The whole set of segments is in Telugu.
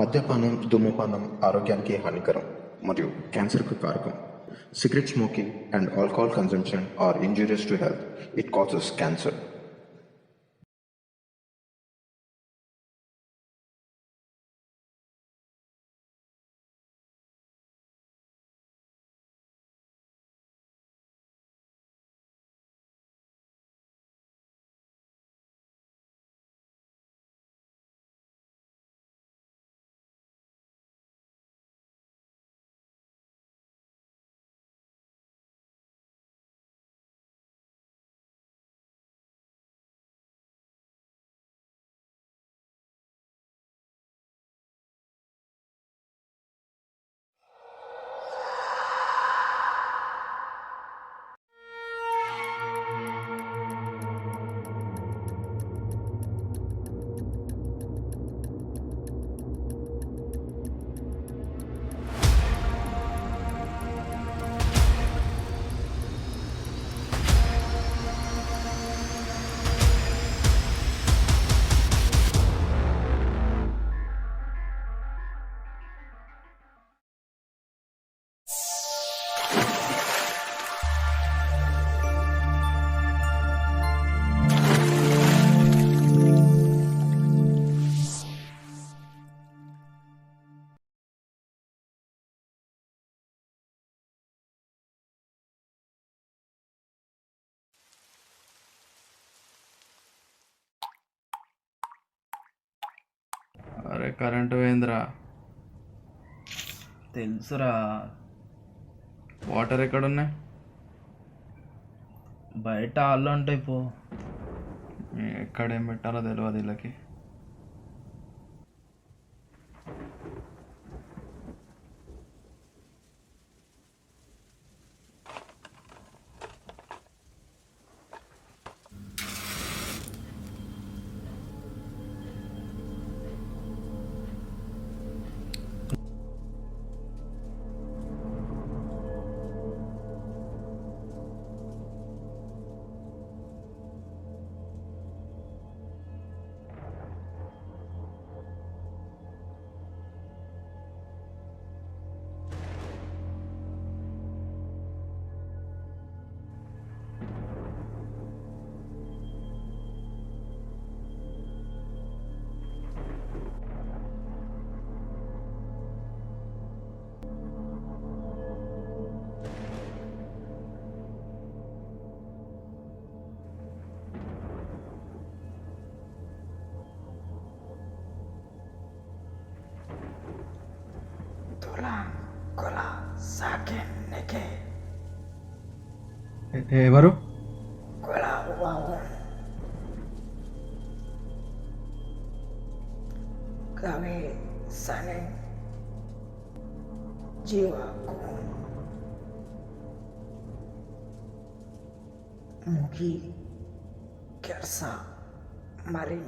మద్యపానం, ధూమపానం ఆరోగ్యానికి హానికరం మరియు క్యాన్సర్కు కారకం. Cigarette smoking and alcohol consumption are injurious to health. It causes cancer. అరే కరెంటు పోయిందిరా. తెలుసురా. వాటర్ ఎక్కడున్నాయి? బయట ఆళ్ళు ఉంటాయి పో. ఎక్కడేం పెట్టాలో తెలియదు వీళ్ళకి. ఎవరు? Kami saling jiwaku mugi kersa maring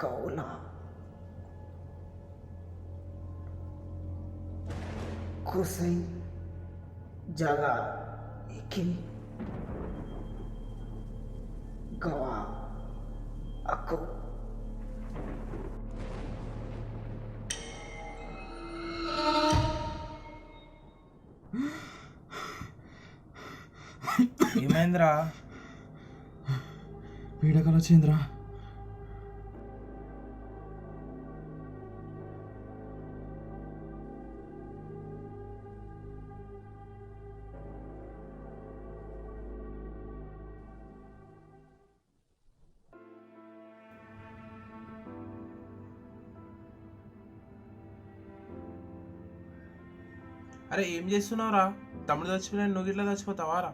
kaula kusai jaga iki gawa aku ఏమైందిరా? పీడకలు వచ్చిందిరా. అరే ఏం చేస్తున్నావురా? తమ్ముడు చచ్చిపోయినా నువ్వు ఇట్లా చచ్చిపోతావారా?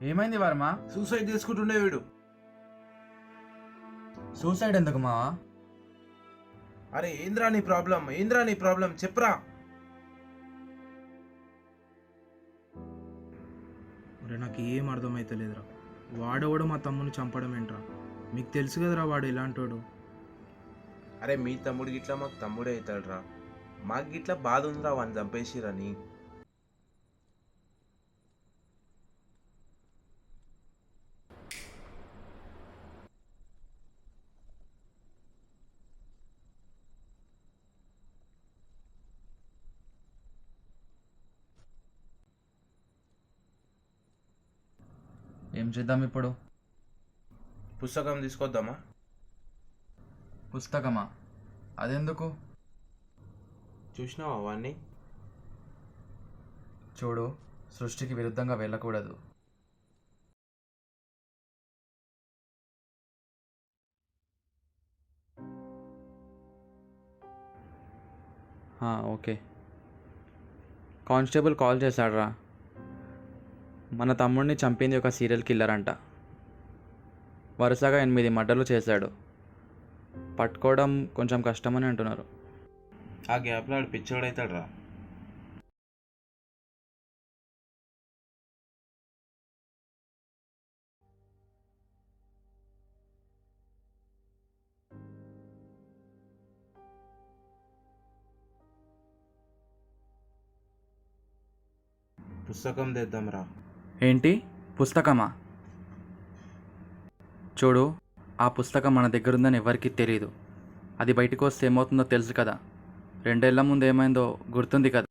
ఏమైంది వర్మ? సూసైడ్ చేసుకుంటుండే వీడు. సూసైడ్ ఎందుకు మావా? అరే ఏంద్రా నీ ప్రాబ్లం? ఏంద్రా నీ ప్రాబ్లం చెప్పురా. అరే నాకు ఏం అర్థమైతలేదురా. వాడెవడు మా తమ్ముని చంపడం ఏంట్రా? మీకు తెలుసు కదరా వాడు ఇలాంటోడు. అరే మీ తమ్ముడు గిట్లా మాకు తమ్ముడే అవుతాడురా. మాకు గిట్లా బాధ ఉందిరా వాడిని చంపేసిరని. ఏం చేద్దాం ఇప్పుడు? పుస్తకం తీసుకొద్దామా? పుస్తకమా? అదెందుకు? చూసినావా వాడిని? చూడు, సృష్టికి విరుద్ధంగా వెళ్ళకూడదు. ఓకే. కానిస్టేబుల్ కాల్ చేశాడ్రా. మన తమ్ముడిని చంపింది ఒక సీరియల్ కిల్లర్ అంట. వరుసగా 8 మర్డర్లు చేశాడు. పట్టుకోవడం కొంచెం కష్టమని అంటున్నారు. ఆ గ్యాప్లో ఆడు పిచ్చోడవుతాడు రా. పుస్తకం తెద్దాం రా. ఏంటి పుస్తకమా? చూడు, ఆ పుస్తకం మన దగ్గర ఉందని ఎవరికీ తెలియదు. అది బయటకు వస్తే ఏమవుతుందో తెలుసు కదా. 2 ఏళ్ల ముందు ఏమైందో గుర్తుంది కదా.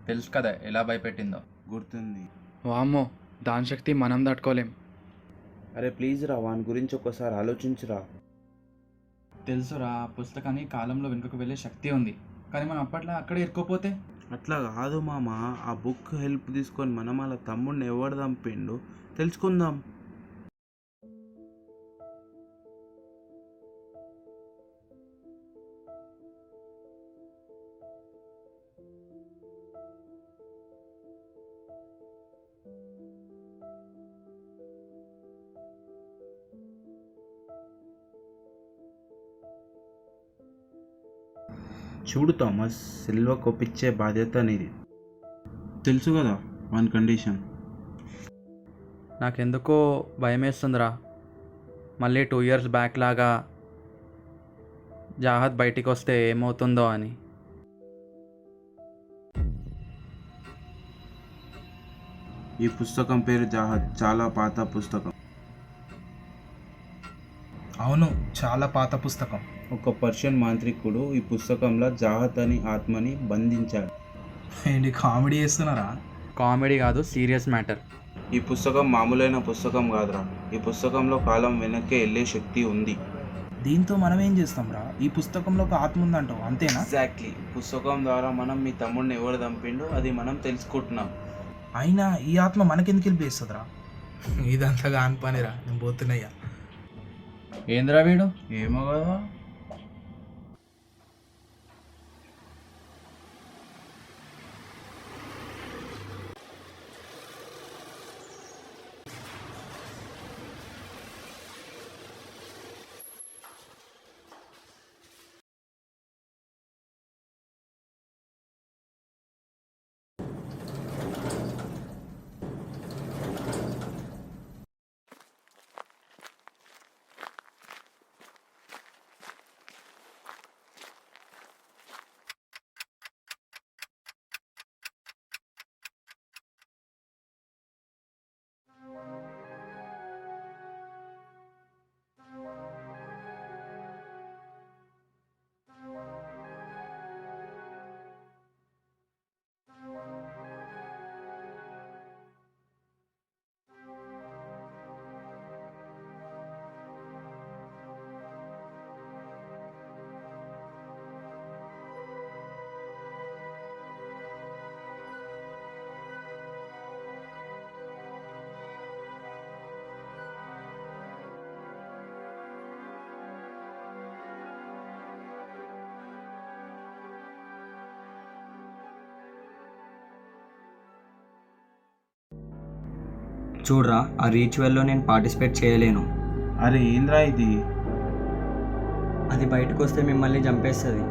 తెలుసు కదా ఎలా భయపెట్టిందో. గుర్తుంది. వామ్మో, దాని శక్తి మనం తట్టుకోలేం. అరే ప్లీజ్ రా, వాని గురించి ఒక్కసారి ఆలోచించురా. తెలుసురా, ఆ పుస్తకాన్ని కాలంలో వెనుకకు వెళ్ళే శక్తి ఉంది. కానీ మనం అప్పట్లో అక్కడే ఇరుక్కోపోతే? అట్లా కాదు మామ, ఆ బుక్ హెల్ప్ తీసుకొని మనం అలా తమ్ముడిని ఎవడు చంపిండు తెలుసుకుందాం. చూడు థామస్, సిల్వ కొప్పించే బాధ్యత నీది. తెలుసు కదా వన్ కండిషన్. నాకెందుకో భయం వేస్తుందిరా. మళ్ళీ 2 ఇయర్స్ బ్యాక్ లాగా జాహద్ బయటికి వస్తే ఏమవుతుందో అని. ఈ పుస్తకం పేరు జాహద్, చాలా పాత పుస్తకం. అవును, చాలా పాత పుస్తకం. ఒక పర్షియన్ మాంత్రికుడు ఈ పుస్తకంలో జాహద్ అని ఆత్మని బంధించాడు. ఏంటి కామెడీ చేస్తున్నారా? కామెడీ కాదు, సీరియస్ మ్యాటర్. ఈ పుస్తకం మామూలైన పుస్తకం కాదురా. ఈ పుస్తకంలో కాలం వెనక్కి వెళ్ళే శక్తి ఉంది. దీంతో మనం ఏం చేస్తాం రా? ఈ పుస్తకంలో ఒక ఆత్మ ఉందంటావు, అంతేనా? ఎగ్జాక్ట్లీ. పుస్తకం ద్వారా మనం మీ తమ్ముడిని ఎవరు చంపిండో అది మనం తెలుసుకుంటున్నాం. అయినా ఈ ఆత్మ మనకెందుకు వెళ్ళిపోతుందిరా? ఇదంతా కాని పనిరా, నేను పోతున్నాయ్యా. ఏంద్రా వీడు? ఏమో కదా. చూడరా, ఆ రీచువల్లో నేను పార్టిసిపేట్ చేయలేను. అరే ఏంద్రా ఇది? అది బయటకు వస్తే మిమ్మల్ని చంపేస్తుంది.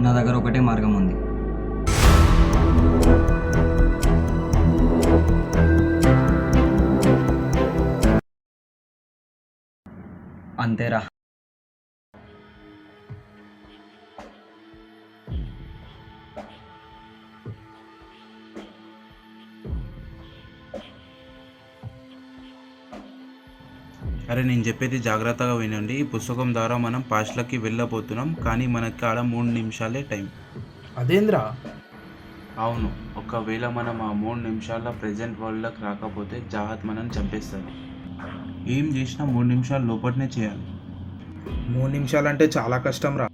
నా దగ్గర ఒకటే మార్గం ఉంది. అంతేరా. అరే నేను చెప్పేది జాగ్రత్తగా వినండి. ఈ పుస్తకం ద్వారా మనం పాస్ట్లోకి వెళ్ళబోతున్నాం, కానీ మనకి ఆడ 3 నిమిషాలే టైం. అదేంద్రా? అవును, ఒకవేళ మనం ఆ 3 నిమిషాల ప్రజెంట్ వరల్డ్లోకి రాకపోతే జాహత్ మనం చంపేస్తుంది. ఏం చేసినా 3 నిమిషాల లోపలనే చేయాలి. 3 నిమిషాలంటే చాలా కష్టం రా.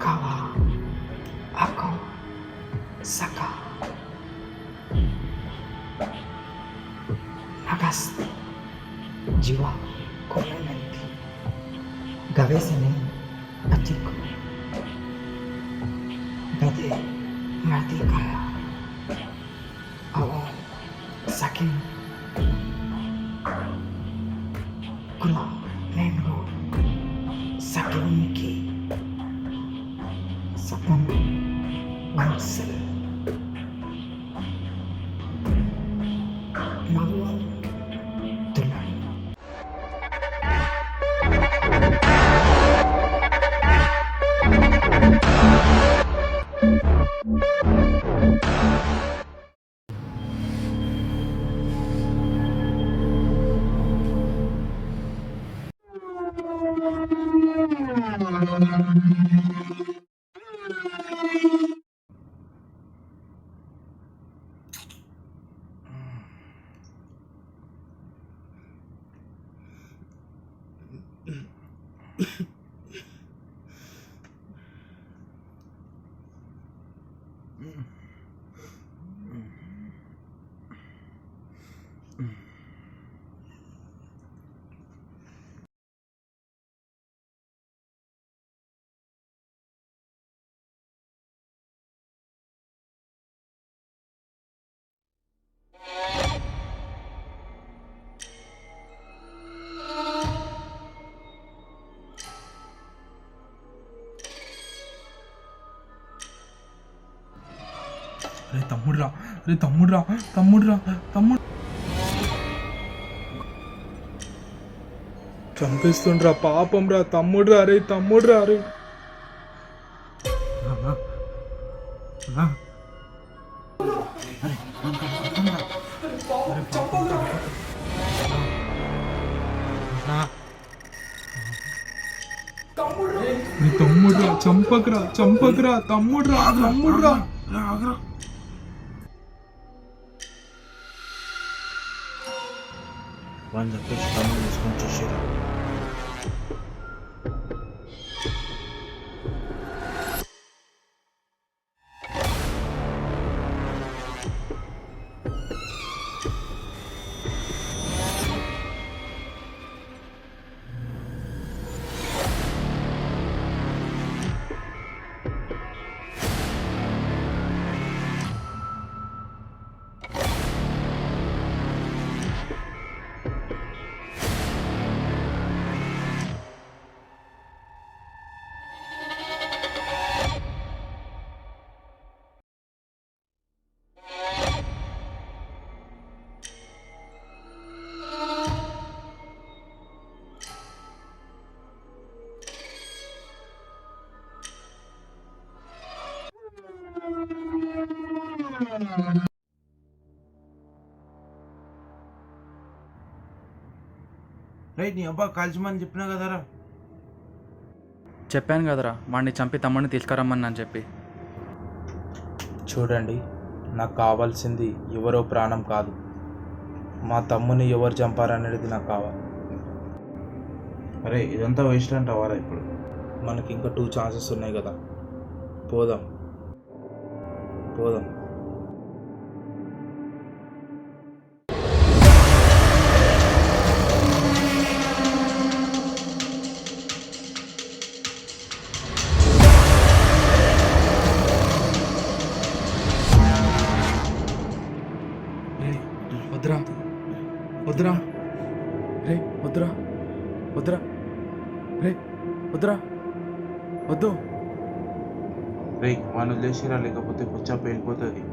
Kawa, ako, saka, nagas, jiwa, komenanti, gavesene, atiku, gade, mati kaya, awon, sakin, kula, nengo, sakiniki, Sapang Wansel Mawang Tulan. అరే తమ్ముడ్రా, అరే తమ్ముడ్రా, తమ్ముడ్రా, తమ్ముడు చంపేస్తుండ్రా, పాపం రా తమ్ముడ్రా, అరే తమ్ముడ్రా, అరే తమ్ముడ్రా, చంపకరా, చంపకరా, తమ్ముడ్రా, తమ్ముడ్రా. వాళ్ళు చెప్పేసి తమ్ముడు తీసుకొని చూసారు. రైట్, నీ అబ్బా కాల్చమని చెప్పినా కదరా. చెప్పాను కదరా వాడిని చంపి తమ్ముడిని తీసుకురమ్మని అని చెప్పి. చూడండి, నాకు కావాల్సింది ఎవరో ప్రాణం కాదు, మా తమ్ముని ఎవరు చంపారనేది నాకు కావాలి. అరే ఇదంతా వేస్ట్ అంటావారా? ఇప్పుడు మనకి ఇంకా 2 ఛాన్సెస్ ఉన్నాయి కదా, పోదాం పోదాం. వద్దురా వద్దురా రే వద్దురా వద్దురా రే వద్దురా వద్దు. రే మన వదిలేసిరా, లేకపోతే పుచ్చా పేలిపోతుంది.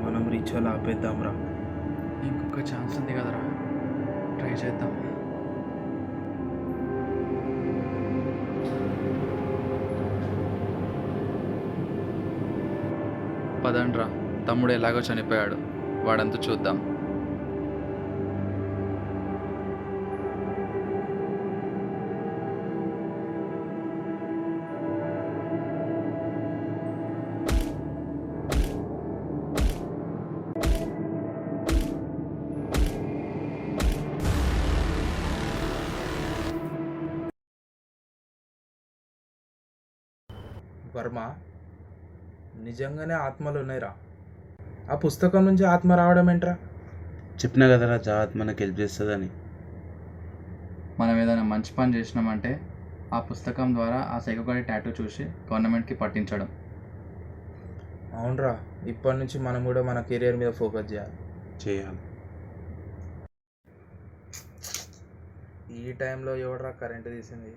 మనం రిచువల్ ఆపేద్దాంరా. ఇంకొక ఛాన్స్ ఉంది కదరా, ట్రై చేద్దాం. పదండ్రా, తమ్ముడు ఎలాగో చనిపోయాడు, వాడంతా చూద్దాం. వర్మ, నిజంగానే ఆత్మలు ఉన్నాయిరా. ఆ పుస్తకం నుంచి ఆత్మ రావడం ఏంట్రా? చెప్పినా కదరా జాహత్ మనకి హెల్ప్ చేస్తుందని. మనం ఏదైనా మంచి పని చేసినామంటే ఆ పుస్తకం ద్వారా ఆ సైకోగాడి టాటూ చూసి గవర్నమెంట్కి పట్టించడం. అవునరా, ఇప్పటి నుంచి మనం కూడా మన కెరియర్ మీద ఫోకస్ చేయాలి. ఈ టైంలో ఎవడరా కరెంటు తీసింది?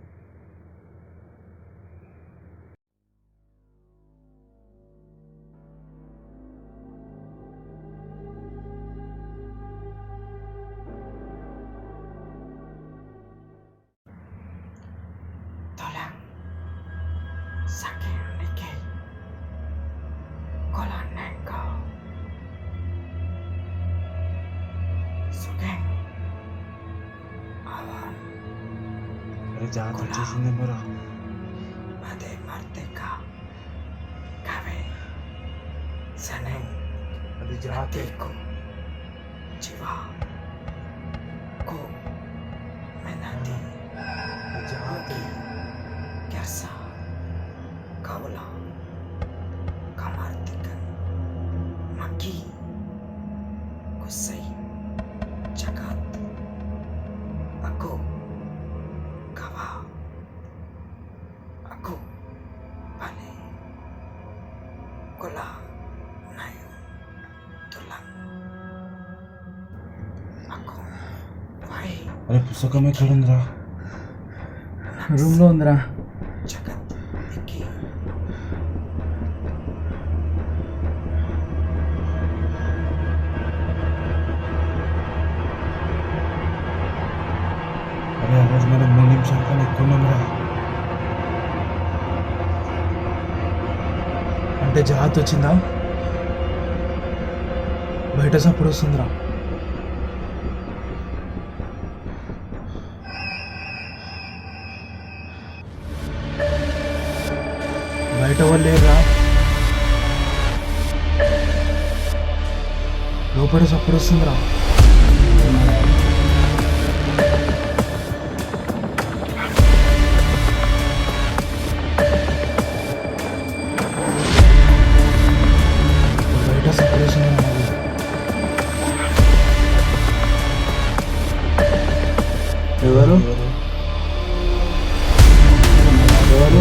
Tolong Saking Niki Kolanenko Sugeng Awan అరే జాహత్ వచ్చేసిందేమోరా. Made Martika Kave Seneng అది జాతే. Tiku Jiwa Ku Menati జాతే. Kersa Kaula Kamartikan Maki Kusai Jagat Aku Kawa Aku Bane Kula Nayu Tulang Aku Wai అరే పుస్తకం ఎక్కడుందిరా? రూమ్లో ఉందిరా. Jagat Iki అరే ఆ రోజు మనం 3 నిమిషాల కన్నా ఎక్కువ ఉన్నాంరా. అంటే జాత్ వచ్చిందా? బయట సప్పుడు వస్తుందిరా. బయట వాళ్ళు లేరా? లోపల సప్పుడు వస్తుందిరా. బయట సప్పుడు వస్తుందిరా. ఎవరు? ఎవరు?